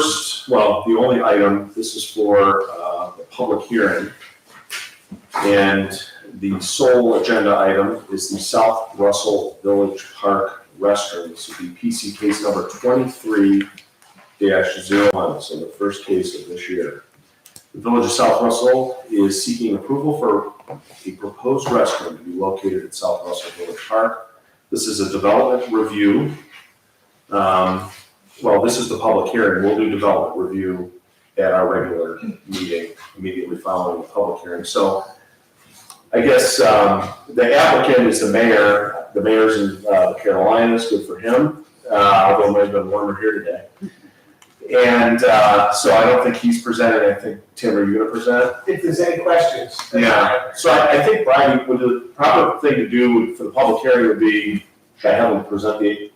First, well, the only item, this is for the public hearing. And the sole agenda item is the South Russell Village Park restroom. This would be PC case number 23-01, so the first case of this year. The Village of South Russell is seeking approval for a proposed restroom to be located at South Russell Village Park. This is a development review. Well, this is the public hearing. We'll do development review at our regular meeting immediately following the public hearing. So I guess the applicant is the mayor. The mayor's in the Carolinas, good for him, although it might have been warmer here today. And so I don't think he's presenting. I think, Tim, are you going to present? If there's any questions. Yeah, so I think, Brian, the proper thing to do for the public hearing would be, should I have him present the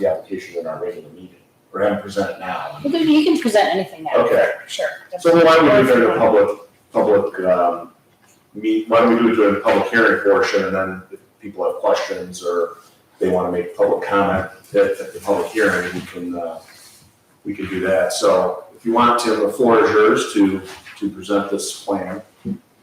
application in our regular meeting? Or have him present it now? Well, you can present anything now. Okay. Sure. So why don't we do it during the public why don't we do it during the public hearing portion, and then if people have questions or they want to make public comment at the public hearing, we can do that. So if you want, Tim, the floor is yours to present this plan.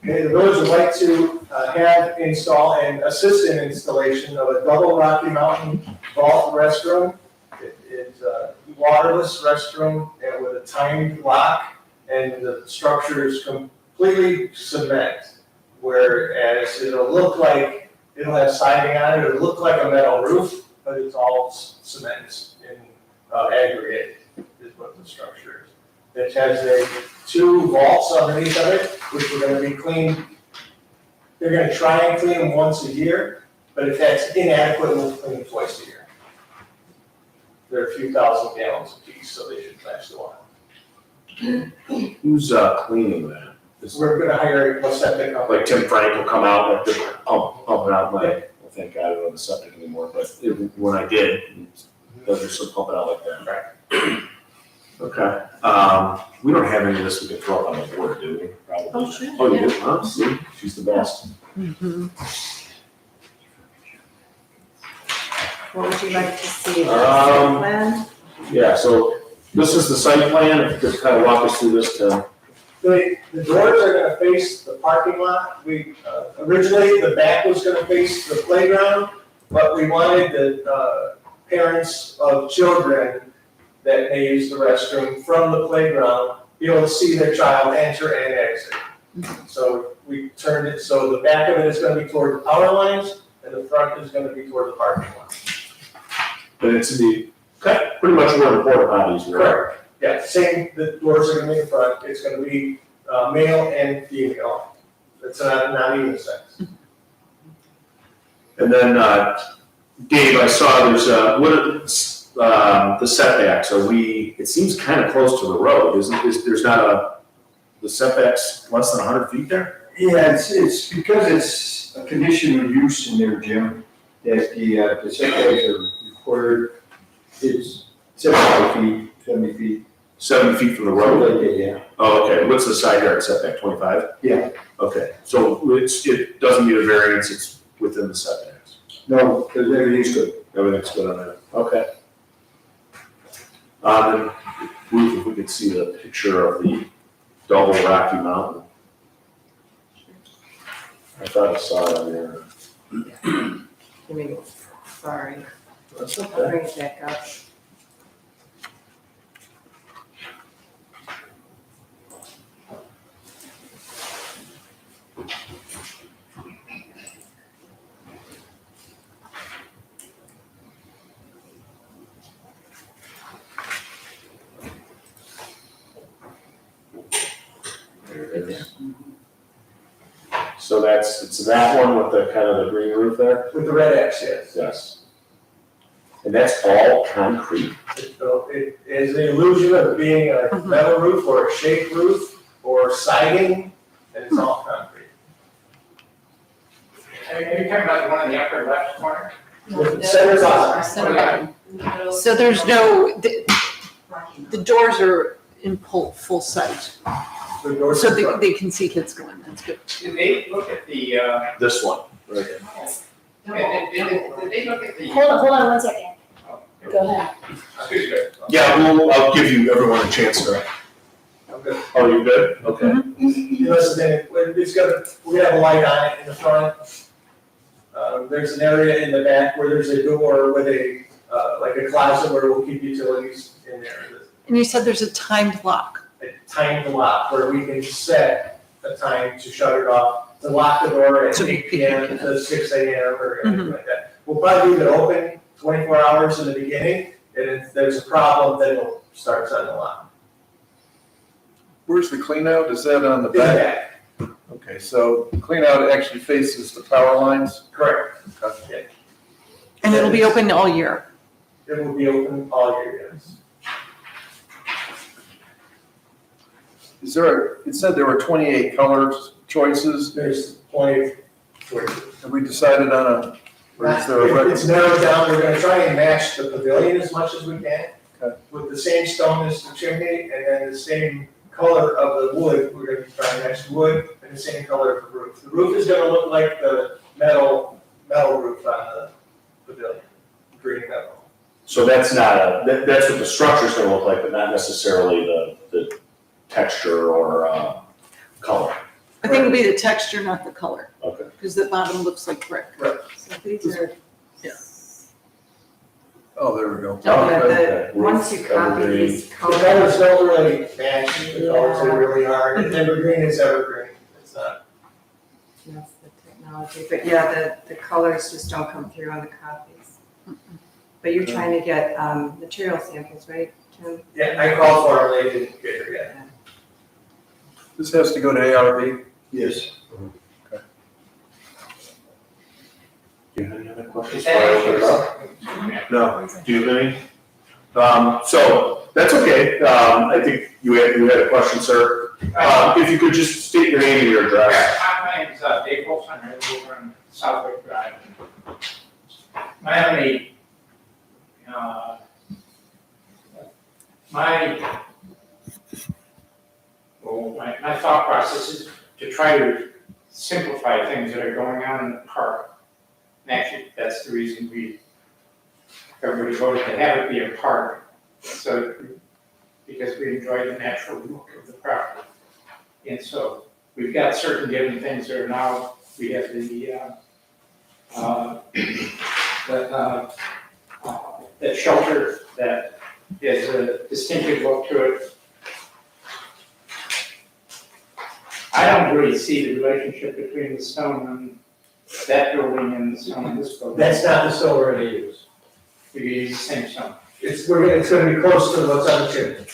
Okay, the village would like to have install and assist in installation of a double Rocky Mountain vault restroom. It is a waterless restroom and with a timed lock, and the structure is completely cement. Whereas it'll have siding on it, it'll look like a metal roof, but it's all cement in aggregate is what the structure is. It has two vaults underneath of it, which we're gonna be cleaned. They're gonna try and clean them once a year, but if that's inadequate, we'll clean them twice a year. They're a few thousand gallons a piece, so they should match the water. Who's cleaning that? We're gonna hire a septic company. Like Tim Frank will come out and just pump it out my, well, thank God I don't have a septic anymore, but when I did, they'll just pump it out like that. Right. Okay, we don't have any of this we can throw up on the board, do we? Probably. Oh, sure, Oh, you yeah. do, huh? See, she's the best. What would you like to see? The Um, plan? Yeah, so this is the site plan, if you could kind of walk us through this, Tim. The doors are gonna face the parking lot. Originally, the back was gonna face the playground, but we wanted the parents of children that may use the restroom from the playground, be able to see their child enter and exit. So we turned it, so the back of it is gonna be toward the power lines, and the front is gonna be toward the parking lot. But it's pretty much where the porta potties were. Correct. Yeah, same, the doors are gonna be in front, it's gonna be male and female. It's not even sex. And then, Dave, I saw there's the setbacks, it seems kind of close to the road, there's not the setbacks less than 100 feet there? Yeah, it's because it's a condition of use in there, Jim, that the setbacks are required, it's 75 feet, 70 feet. 70 feet from the road? Yeah. Oh, okay, what's the side yard setback, 25? Yeah. Okay, so it doesn't need a variance, it's within the setbacks. No, because everything's good. Everything's good on that, okay. And Ruth, if we could see the picture of the double Rocky Mountain. I thought I saw it on there. Here we go. Sorry, That's I'll okay. bring it back up. There it is. So it's that one with the kind of the green roof there? With the red X, yes. Yes. And that's all concrete? It is the illusion of being a metal roof or a shake roof or siding, and it's all concrete. Are you talking about the one in the upper left corner? With the centers on. So there's no, the doors are in full sight, The doors so in front. they can see kids going, that's good. Did they look at the, This one, right here. did they look at the? Hold on 1 second. Oh, Go ahead. Excuse me. Yeah, I'll give you, everyone a chance to. I'm good. Oh, you good? Okay. Listen, we have a light on it in the front. There's an area in the back where there's a door with like a closet where we'll keep utilities in there. And you said there's a timed lock. A timed lock where we can set a time to shut it off, to lock the door at So 8 PM to 6 AM or anything like that. We'll probably leave it open 24 hours in the beginning, and if there's a problem, then we'll start setting the lock. Where's the clean out? Is that on the In the back? back, Okay, so the clean out actually faces the power lines? correct. And it'll be open all year. It will be open all year, yes. Is there, it said there were 28 colors choices. There's plenty of choices. Have we decided on a, or is there a It's record? narrowed down, we're gonna try and match the pavilion as much as we can. Okay. With the same stone as the chimney, and then the same color of the wood, we're gonna try and match the wood, and the same color of the roof. The roof is gonna look like the metal roof on the pavilion, green metal. So that's not that's what the structure's gonna look like, but not necessarily the texture or, color. I think it'll be the texture, not the color, Okay. because the bottom looks like brick. So these are. Yeah. Oh, there we go. Yeah, Okay. once you copy Evergreen. these The colors. colors don't really match the colors, they really are, and evergreen is evergreen, it's not. That's the technology, but yeah, the colors just don't come through on the copies. But you're trying to get, material samples, right, Tim? Yeah, I called for them, they didn't get it yet. This has to go to ARB? Yes. Do you have any other questions? Is that No, do you have any? So, that's okay, I think you had a question, sir. If you could just state your name and your address. My name's Dave Wolfson, I live over on Southwick Drive. My only, my thought process is to try to simplify things that are going on in the park. And actually, that's the reason everybody voted to have it be a park, so, because we enjoy the natural look of the property. And so, we've got certain given things that are now, we have the shelter that has a distinctive look to it. I don't really see the relationship between the stone on that building and the stone on this building. That's not the stone we're gonna use. We use the same stone. It's gonna be close to what's on the chimney.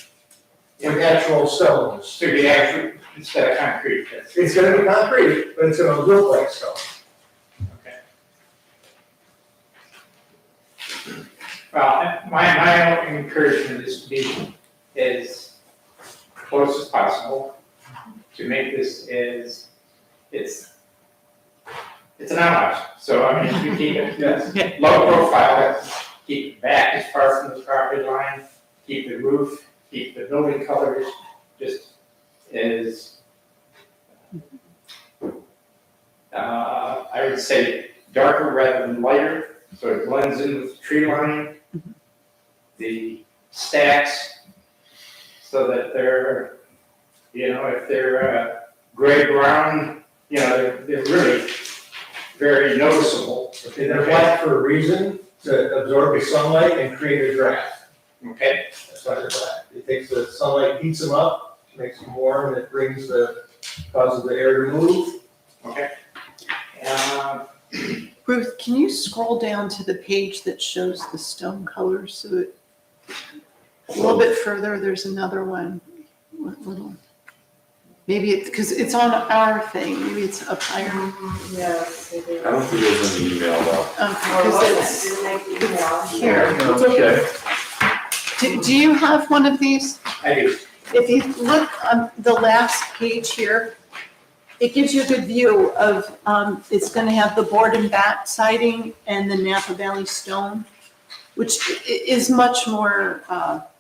With actual stones. So we actually, instead of concrete, that's, It's gonna be concrete, but it's gonna look like stone. okay. Well, my own encouragement is to be as close as possible, to make this as, it's an outhouse, so I mean, we keep it Yes. low profile, keep it back as far from the property line, keep the roof, keep the building colors, just as, I would say darker rather than lighter, so it blends in with the tree line. The stacks, so that they're, if they're gray brown, they're really very noticeable. Okay, they're black for a reason, to absorb the sunlight and create a draft. Okay, That's why they're black. It takes the sunlight, heats them up, makes them warm, and it causes the air to move. okay. Ruth, can you scroll down to the page that shows the stone colors so that a little bit further, there's another one. What little? Maybe it's, because it's on our thing, maybe it's up higher. Yes, it is. I don't think it was in the email though. Okay, Or 'cause was it's it? Didn't they email? here. No, it's okay. Do you have one of these? I do. If you look on the last page here, it gives you a good view of, it's gonna have the board and bat siding and the Napa Valley stone, which is much more,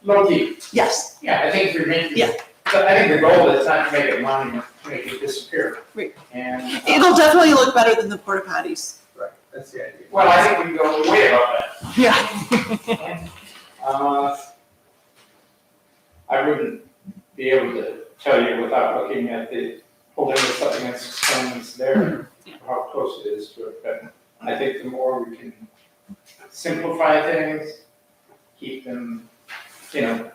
Low key, yes, yeah, I think we're making. Yeah. But I think the goal is not to make it monument, to make it disappear. Right. And, it'll definitely look better than the porta potties. Right, that's the idea. well, I think we can go way above that. Yeah. And I wouldn't be able to tell you without looking at the, holding this up against the stone that's there, how close it is to it, but I think the more we can simplify things, keep them, you know,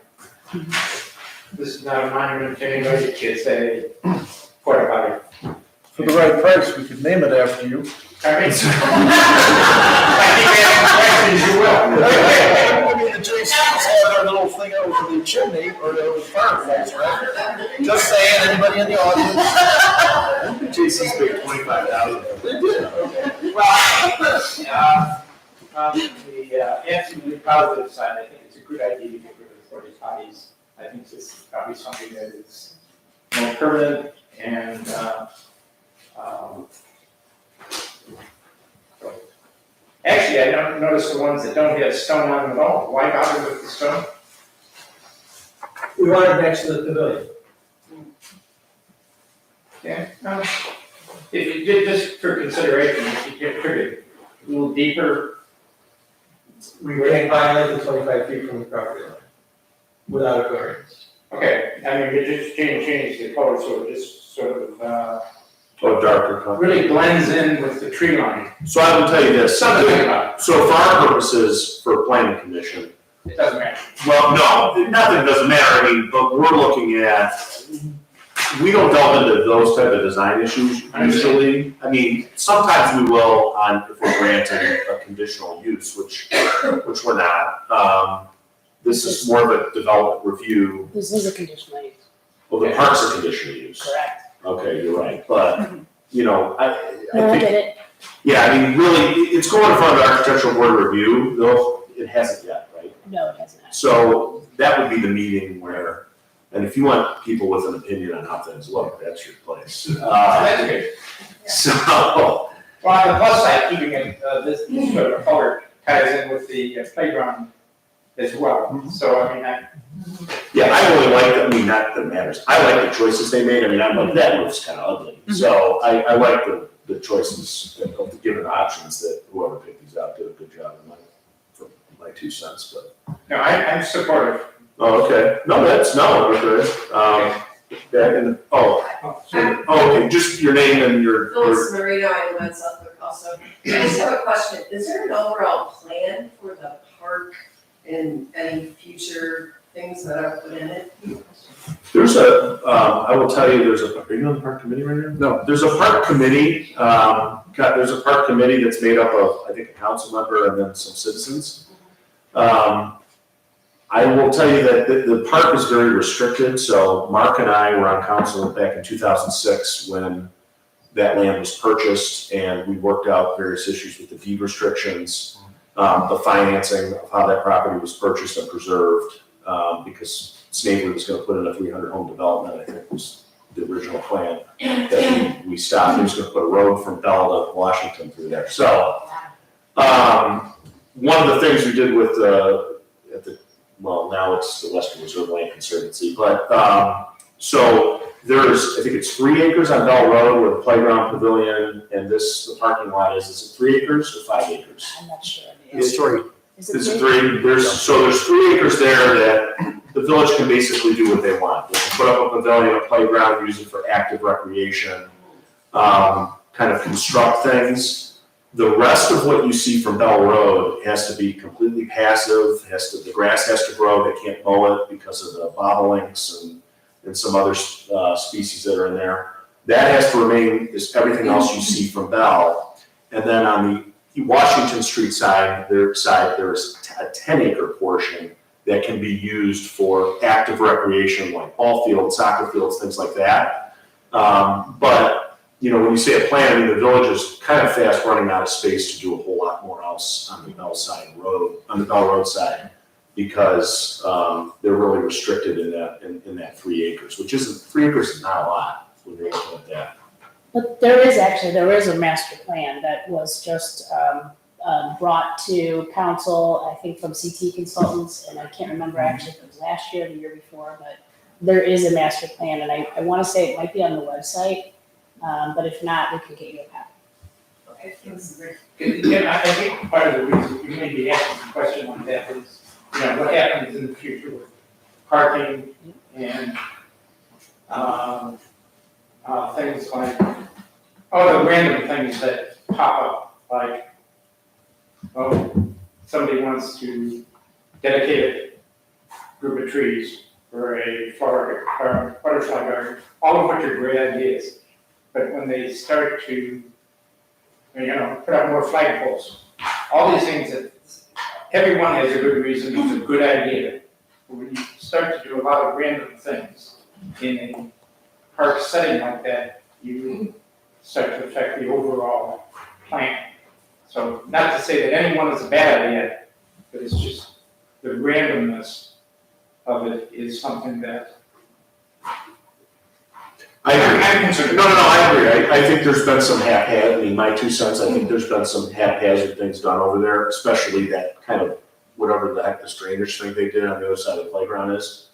this is not a monument to anybody, it's a porta potty. For the right price, we could name it after you. I mean, I think you will. I mean, the JCs have their little thing over the chimney or the fireplace, right? Just saying, anybody in the audience? JC's paid 25,000. They did, okay. Well, on the absolutely positive side, I think it's a good idea to get rid of porta potties. I think this is probably something that is more permanent and, actually, I don't notice the ones that don't have stone on them at all. Why bother with the stone? We want it next to the pavilion. Yeah, if you did just for consideration, if you get pretty, a little deeper, We can't violate the 25 feet from the property line without a variance. okay, I mean, you just change the color, so it just sort of, Oh, darker color. really blends in with the tree line. So I will tell you this, Something about so for our purposes, for planning commission, it, it doesn't matter. well, no, nothing doesn't matter, I mean, but we're looking at, we don't delve into those type of design issues usually. I mean, sometimes we will on, if we're granting a conditional use, which we're not. This is more of a development review, This is a conditional use, well, the park's a conditional use. correct? Okay, you're right, but, you know, I No, I think, get it. yeah, I mean, really, it's going in front of the architectural board review, though, it hasn't yet, right? No, it doesn't. So that would be the meeting where, and if you want people with an opinion on how things look, that's your place. That's good. So, Well, on the plus side, keeping it, this sort of color ties in with the playground as well. So, I mean, yeah, I really like, I mean, not that it matters, I like the choices they made, I mean, I'm like, that roof's kind of ugly. So I like the choices, of the given options that whoever picked these out did a good job in for my 2 cents, but. no, I'm supportive. Oh, okay, no, we're good. Back in, okay, just your name and your. Phyllis Marino, I live in Southwick also. I just have a question, is there an overall plan for the park and any future things that are put in it? There's I will tell you, are you on the park committee right now? No. There's a park committee, there's a park committee that's made up of, I think, a council member and then some citizens. I will tell you that the park is very restricted, so Mark and I were on council back in 2006 when that land was purchased, and we worked out various issues with the deed restrictions, the financing of how that property was purchased and preserved, because Snavely was gonna put in a 300 home development, I think was the original plan, that we stopped. He was gonna put a road from Bell to Washington through there. So, one of the things we did with well, now it's the Western Reserve Land Conservancy, but, so there's, I think it's 3 acres on Bell Road where the playground pavilion and the parking lot is it 3 acres or 5 acres? I'm not sure. It's 3. Is it It's three? 3, there's 3 acres there that the village can basically do what they want. They can put up a pavilion, a playground, use it for active recreation, kind of construct things. The rest of what you see from Bell Road has to be completely passive, the grass has to grow, they can't mow it because of the bobolinks and some other species that are in there. That has to remain, is everything else you see from Bell. And then on the Washington Street side, there's a 10-acre portion that can be used for active recreation, like ball fields, soccer fields, things like that. But you know, when you say a plan, I mean, the village is kind of fast running out of space to do a whole lot more else on the Bell Road side, because they're really restricted in that 3 acres, which isn't, 3 acres is not a lot when you're looking at that. But there is a master plan that was just brought to council, I think from CT Consultants, and I can't remember actually if it was last year or the year before, but there is a master plan, and I want to say it might be on the website, but if not, we can get you a copy. Yeah, I think part of the reason you may be asking a question like that is you know, what happens in the future with parking and, things like, the random things that pop up, like, somebody wants to dedicate a group of trees for a flower or butterfly garden, all of which are great ideas. But when they start to, you know, put up more flagpoles, all these things that everyone has a good reason, it's a good idea. But when you start to do a lot of random things in a park setting like that, you start to affect the overall plan. So not to say that any one is a bad idea, but it's just the randomness of it is something that I agree. I'm concerned. No, I agree. I think there's been some I mean, my 2 cents, I think there's been some haphazard things done over there, especially that kind of, whatever the heck this drainage thing they did on the other side of the playground is.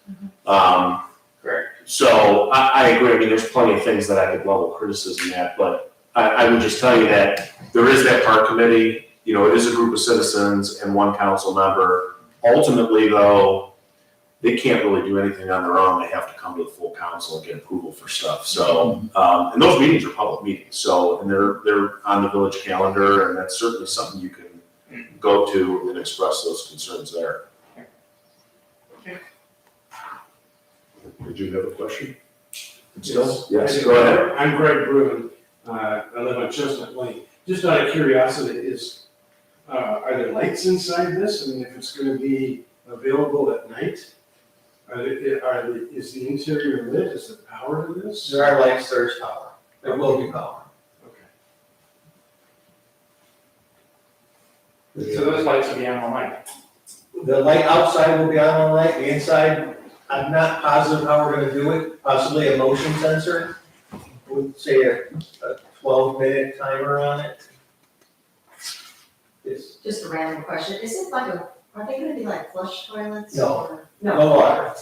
Correct. So I agree. I mean, there's plenty of things that I could level criticism at, but I would just tell you that there is that park committee, you know, it is a group of citizens and 1 council member. Ultimately, though, they can't really do anything on their own. They have to come to the full council and get approval for stuff. So, and those meetings are public meetings. So, and they're on the village calendar, and that's certainly something you can go to and express those concerns there. Did you have a question? Still? Yes, go ahead. I'm Greg Bruin. I live on Chestnut Lane. Just out of curiosity, are there lights inside this? I mean, if it's gonna be available at night? Is the interior lit? Is there power to this? There are lights, there's power. There will be power. Okay. So those lights will be on all night. The light outside will be on all night, the inside, I'm not positive how we're gonna do it, possibly a motion sensor. Would say a 12-minute timer on it. It's Just a random question, is it like are they gonna be like flush toilets? No. or- no water.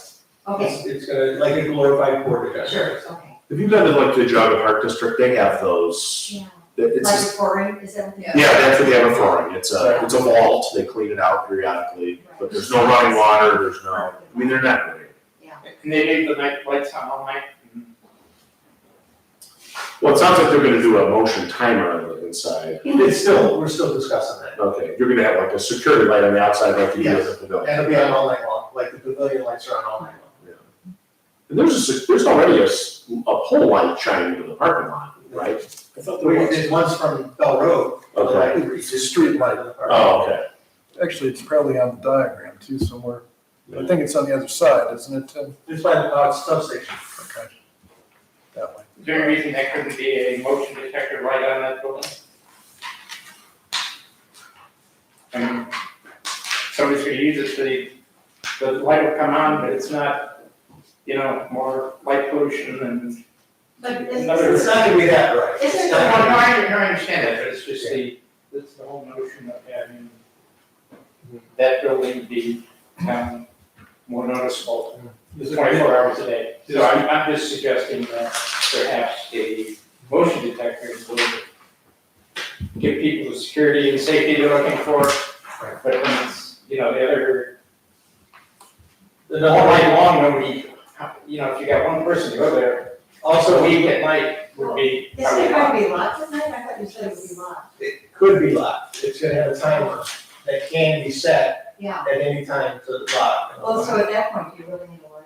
Okay, It's gonna, like a glorified porta sure, john. okay. Have you been to like the Jaga Park District? They have those. Yeah. It's Like just, pouring, is that what they? yeah, that's what they have it for. It's a vault. They clean it out periodically, but there's no running water. There's no. I mean, they're not great. And they leave the night lights on all night. Well, it sounds like they're going to do a motion timer on the inside. It's still, we're still discussing that. Okay, you're going to have like a security light on the outside, like you do at the pavilion. And it'll be on all night long, like the pavilion lights are on all night long. And there's already a pole light shining into the parking lot, right? I thought there was. There's ones from Bell Road. Okay. It's a street light. Oh, okay. Actually, it's probably on the diagram too somewhere. I think it's on the other side, isn't it, Tim? It's by the substation. Okay. That way. Is there any reason that couldn't be a motion detector light on that building? And somebody's gonna use it, the light will come on, but it's not, you know, more light pollution and But another. It's not gonna be that bright. Isn't It's it No, not gonna I understand that, but it's just it's the whole notion of having that building be, more noticeable be- 24 hours a day. So I'm just suggesting that perhaps a motion detector would give people the security and safety they're looking for. But when it's, you know, the other, The all whole night light, long, nobody, you know, if you got one person to go there, also, a week at night would be. Is it going to be locked at night? I thought you said it would be locked. it could be locked. It's gonna have a timer that can be set Yeah, at any time to lock. well, so at that point, do you really need a light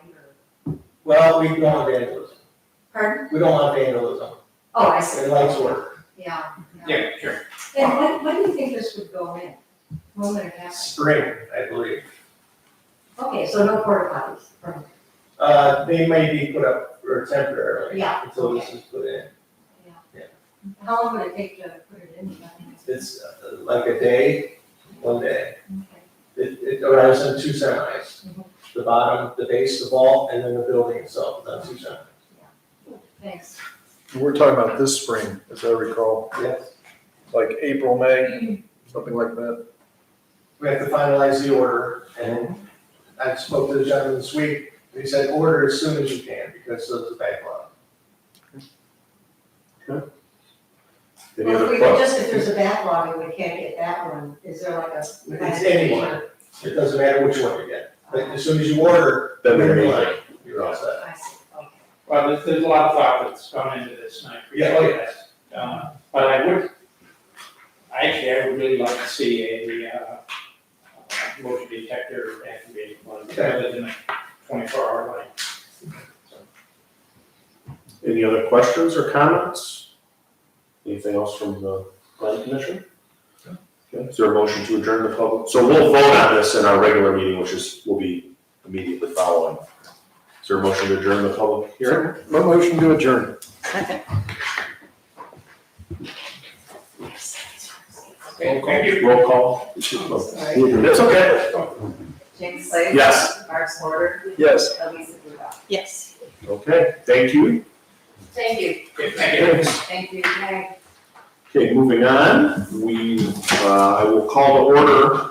or? Well, we don't want vandalism. Pardon? We don't want vandalism. Oh, I see. And lights work. Yeah. Yeah, sure. And when do you think this would go in? When would it happen? Spring, I believe. Okay, so no porta potties. They may be put up for temporarily. Yeah, Until this okay. is put in. How long would it take to put it in? It's like a day, 1 day. Okay. It arrives in 2 semis. Mhm. The bottom, the base, the vault, and then the building itself, is on 2 semis. Thanks. We're talking about this spring, as I recall, Yes. like April, May, something like that. We have to finalize the order, and I spoke to the gentleman this week, and he said, order as soon as you can, because of the backlog. Any Well, other if we questions? could just, if there's a backlog and we can't get that one, is there like a? It's anyone. It doesn't matter which one you get, but as soon as you order, Then they're you're made. you're all set. I see, okay. Well, there's a lot of thought that's gone into this, and I Yeah, appreciate that. But I would really like to see a motion detector activated one, rather than a 24-hour light. Any other questions or comments? Anything else from the planning commission? Okay, is there a motion to adjourn the public? So we'll vote on this in our regular meeting, will be immediately following. Is there a motion to adjourn the public hearing? Motion to adjourn. Second. Okay, thank you. Roll call. It's okay. James Slade? Yes. Mark Porter? Yes. Elisa Rudolph? Yes. Okay, thank you. Thank you. Okay, thank you. Thank you. Bye. Okay, moving on, I will call to order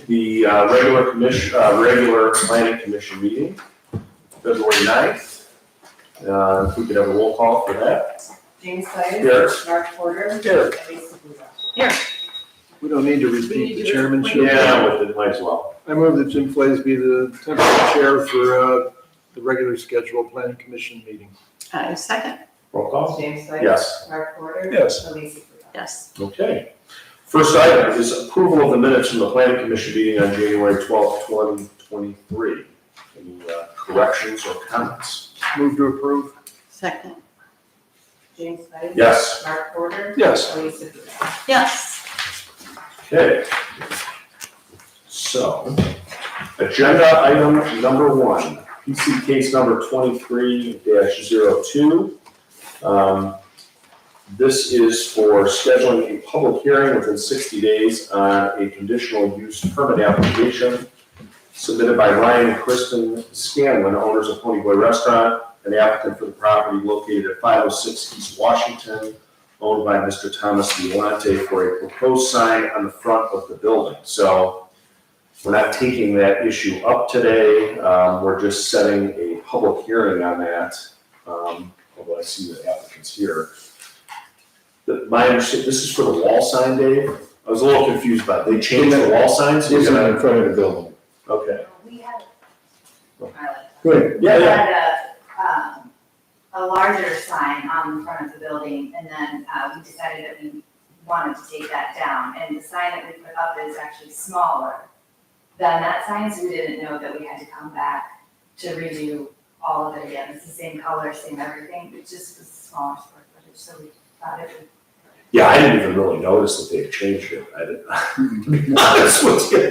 the regular planning commission meeting, February 9th. If we could have a roll call for that. James Slade? Here. Mark Porter? Here. Elisa Rudolph? We don't need to repeat the chairmanship. Yeah, with it, might as well. I move that Jim Flays be the temporary chair for the regular scheduled planning commission meeting. Second. Roll call? James Slade? Yes. Mark Porter? Yes. Elisa Rudolph? Yes. Okay. First item is approval of the minutes from the planning commission meeting on January 12th, 2023. Any corrections or comments? Move to approve. Second. James Slade? Yes. Mark Porter? Yes. Elisa Rudolph? Yes. Okay. So, agenda item number 1, PC case number 23-02. This is for scheduling a public hearing within 60 days on a conditional use permit application submitted by Ryan and Kristen Scanlon, owners of Pony Boy Restaurant, an applicant for the property located at 506 East Washington, owned by Mr. Thomas Violante, for a proposed sign on the front of the building. So we're not taking that issue up today. We're just setting a public hearing on that. Although I see the applicants here. My understanding, this is for the wall sign, Dave? I was a little confused about it. They changed the wall signs? It's in front of the building. Okay. We had, Good. Yeah, We yeah. had a larger sign on the front of the building, and then we decided that we wanted to take that down. And the sign that we put up is actually smaller than that sign, so we didn't know that we had to come back to redo all of it again. It's the same color, same everything, it just was smaller square footage, so we thought it would. Yeah, I didn't even really notice that they had changed it. I didn't, to be honest with you.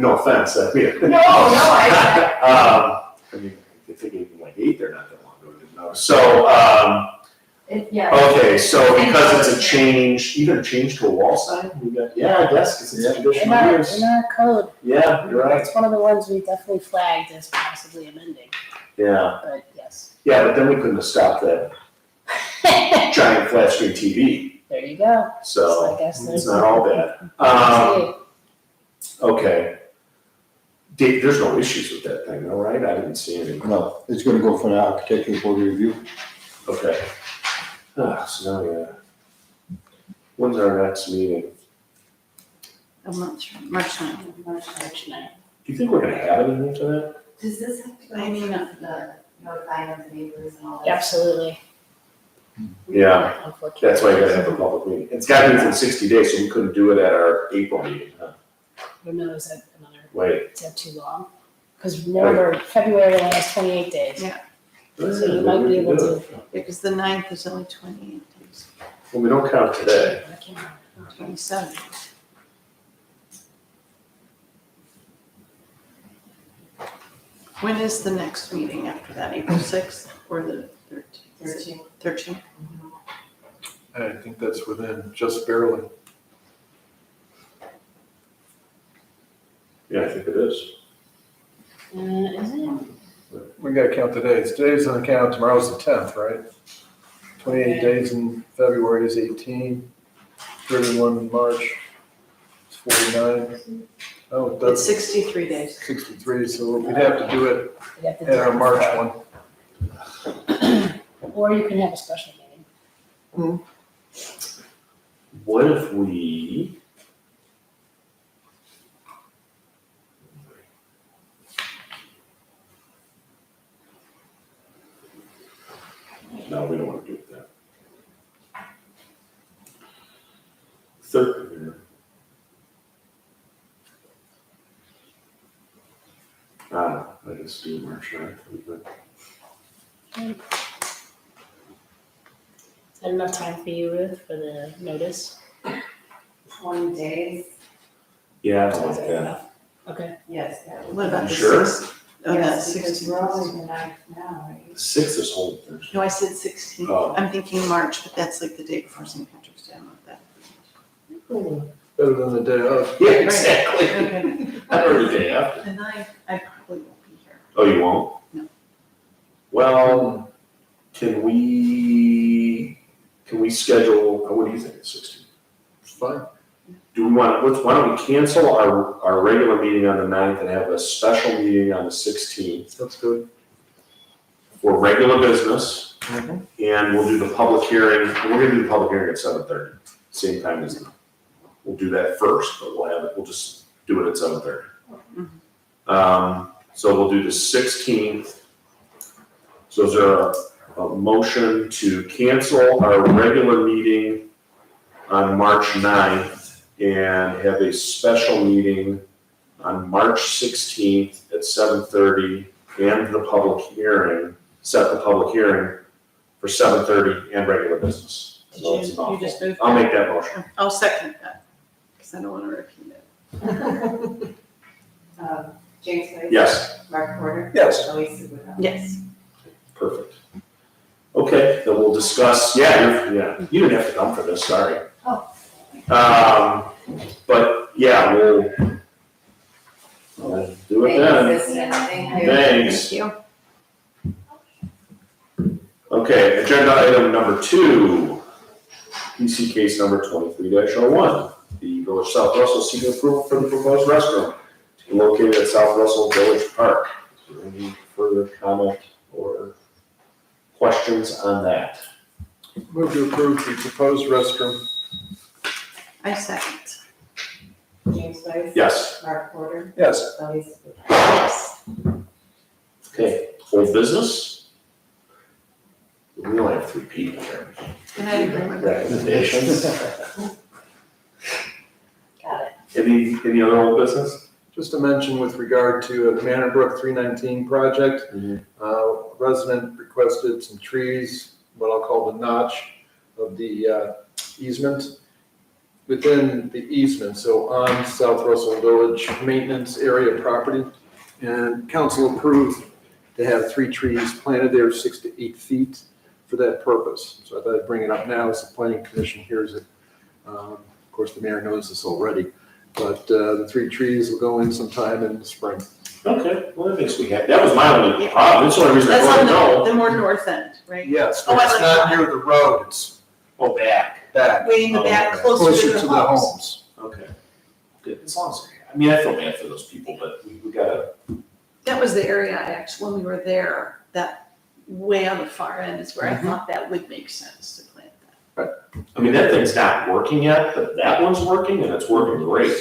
No offense, I mean. No, I I mean, I think even like 8 there not that long ago, I didn't notice. So, yeah. okay, so because it's a change, even a change to a wall sign, we got, yeah, I guess, because it's a In conditional our, use. in our code, Yeah, you're right, it's one of the ones we definitely flagged as possibly amending, yeah. but yes. Yeah, but then we couldn't have stopped that giant flat screen TV, There you go. so I guess it's there's. not all bad. Okay. Dave, there's no issues with that thing, all right? I didn't see any. No, it's gonna go for an architectural board review. Okay. So now, yeah. When's our next meeting? I'm not sure. March 9th. March 9th. Do you think we're gonna have anything for that? Does this have to go I mean, through the notifying of the neighbors and all that? Absolutely. Yeah, Unfortunately. that's why you gotta have a public meeting. It's gotta be within 60 days, so we couldn't do it at our April meeting, huh? Who knows, that another, Wait. is that too long? Because remember, February only has 28 days. Yeah. So you might be able to. Because the 9th is only 28 days, Well, we don't count today. I can't remember. 27. When is the next meeting after that, April 6th or the 13th? 13th. I think that's within just barely. Yeah, I think it is. Is it? We gotta count the days. Today's on the count, tomorrow's the 10th, right? 28 days in February is 18, 31 in March, it's 49. Oh, it It's does 63 days. 63, so we'd have to do it You have to at our do March it. one. Or you can have a special meeting. What if we No, we don't wanna do that. Third. I guess do March 9th, but Is that enough time for you, Ruth, for the notice? 20 days, yeah, I Is don't like that that. enough? Okay. yes, that would. What about the Sure. 6th? Oh, that's Yes, because 16th. we're only the 9th now, right? The 6th is Holy Thursday. No, I said 16th. Oh. I'm thinking March, but that's like the day before St. Patrick's Day. I don't know that. Better than the day of. Yeah, exactly. Okay. I heard the day after. The 9th, I probably won't be here. Oh, you won't? No. Well, can we schedule, what do you think, the 16th? It's fine. Do we want, why don't we cancel our regular meeting on the 9th and have a special meeting on the 16th That's good. for regular business? Mhm. And we'll do the public hearing, we're gonna do the public hearing at 7:30, same time as the, we'll do that first, but we'll just do it at 7:30. So we'll do the 16th. So is there a motion to cancel our regular meeting on March 9th and have a special meeting on March 16th at 7:30 and the public hearing, set the public hearing for 7:30 and regular business? Did So it's you not- just moved I'll that? make that motion. I'll second that, because I don't want to repeat it. James Blake. Yes, Mark Porter. Yes. Elise Woodhull. Yes. perfect. Okay, then we'll discuss, you didn't have to come for this, sorry. Oh. But yeah, we'll do it then. Thank you. Thanks. Thank you. Okay, agenda item number 2, PC case number 23-01. The Village South Russell seeking approval for the proposed restroom to be located at South Russell Village Park. Is there any further comment or questions on that? Move to approve the proposed restroom. I second. James Blake. Yes. Mark Porter. Yes. Elise Woodhull. Yes. Okay, old business? We only have 3 people here. And I agree with that. Recommendations? Got it. Any other old business? Just to mention with regard to the Manor Brook 319 project, resident requested some trees, what I'll call the notch of the easement. Within the easement, so on South Russell Village maintenance area property. And council approved to have 3 trees planted there 6 to 8 feet for that purpose. So I thought I'd bring it up now as the planning commission hears it. Of course, the mayor knows this already, but the 3 trees will go in sometime in the spring. Okay, well, that makes me happy. That was my only problem. That's the only reason I That's wanted to on know. the more north end, right? Yes, Oh, but I it's like not that. near the road, it's Oh, back. back, Way in the back, Okay. closer to the homes. homes. Okay. Good, as long as, I mean, I feel bad for those people, but we gotta, That was the area I actually, when we were there, that way on the far end is where I Mm-hmm. thought that would make sense to plant that. I mean, that thing's not working yet, but that one's working and it's working great.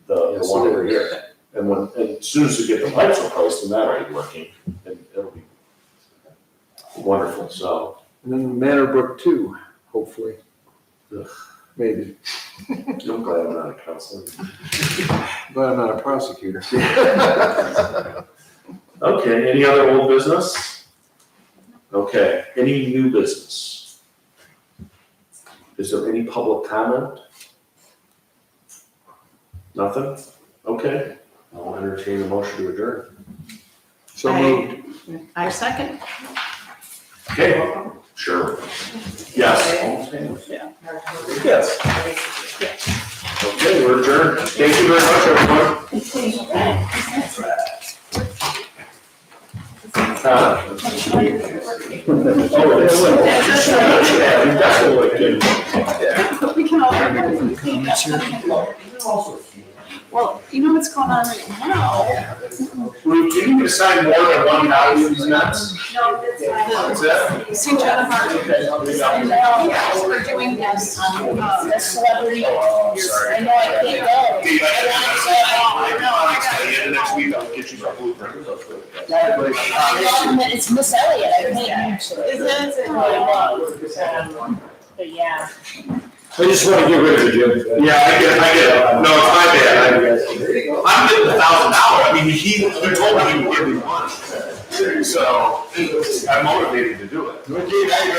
The Yes, one it over is. here. And as soon as we get the lights replaced, and that already working, and it'll be wonderful, so. And then Manor Brook 2, hopefully. Ugh. Maybe, I'm glad I'm not a counselor. but I'm not a prosecutor. Okay, any other old business? Okay, any new business? Is there any public comment? Nothing? Okay, I'll entertain a motion to adjourn. So moved. I second. Okay, sure. Yes. Mark Porter. Yes. Elise Woodhull. Okay, we're adjourned. Thank you very much, everyone. Yeah, you definitely did. We can all. Well, you know what's going on right now? Ruth, can you assign more than one copy of these nuts? No, that's fine. What's that? St. John of Arc. Yeah, We're doing this. The celebrity, Oh, sorry. I know I can't go. I know, by the end of next week, I'll get you some blueprints. It's Miss Elliott, I think, actually. Is it? Oh, it was. But yeah. I just want to get rid of it, Jim. Yeah, I get it. No, it's my bad. I'm getting $1,000. I mean, he told me he would give me money. So, I'm motivated to do it.